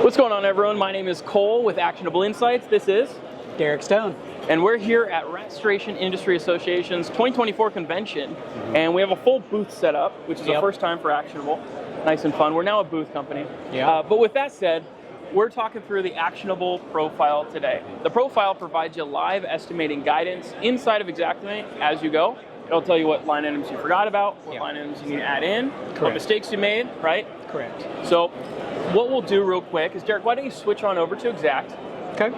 What's going on, everyone? My name is Cole with Actionable Insights. This is Derek Stone. And we're here at Restoration Industry Association's 2024 convention, and we have a full booth set up, which is the first time for Actionable. Nice and fun. We're now a booth company. But with that said, we're talking through the Actionable Profile today. The profile provides you live estimating guidance inside of Xactimate as you go. It'll tell you what line items you forgot about, what line items you need to add in, what mistakes you made, right? Correct. So what we'll do real quick is, Derek, why don't you switch on over to Xact? Okay.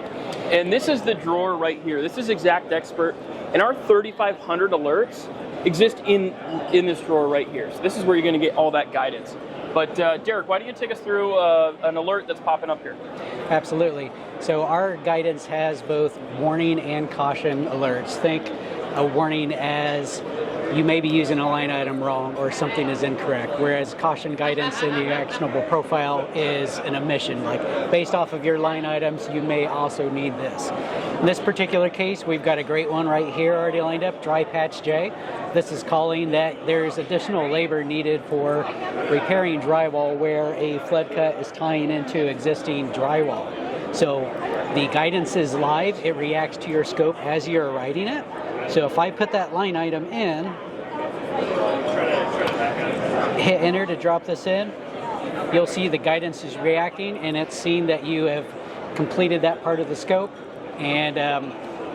And this is the drawer right here. This is Xact Expert, and our 3,500 alerts exist in this drawer right here. So this is where you're going to get all that guidance. But Derek, why don't you take us through an alert that's popping up here? Absolutely. So our guidance has both warning and caution alerts. Think a warning as you may be using a line item wrong or something is incorrect, whereas caution guidance in the Actionable Profile is an omission, like based off of your line items, you may also need this. In this particular case, we've got a great one right here already lined up, Dry Patch J. This is calling that there's additional labor needed for repairing drywall where a flood cut is tying into existing drywall. So the guidance is live, it reacts to your scope as you're writing it. So if I put that line item in, hit enter to drop this in, you'll see the guidance is reacting and it's seeing that you have completed that part of the scope, and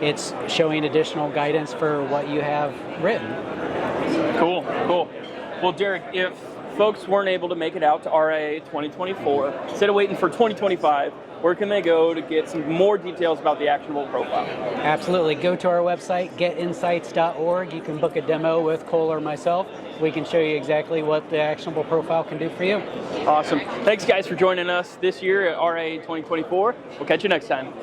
it's showing additional guidance for what you have written. Cool. Well, Derek, if folks weren't able to make it out to RIA 2024, instead of waiting for 2025, where can they go to get some more details about the Actionable Profile? Absolutely. Go to our website, getinsights.org. You can book a demo with Cole or myself. We can show you exactly what the Actionable Profile can do for you. Awesome. Thanks, guys, for joining us this year at RIA 2024. We'll catch you next time.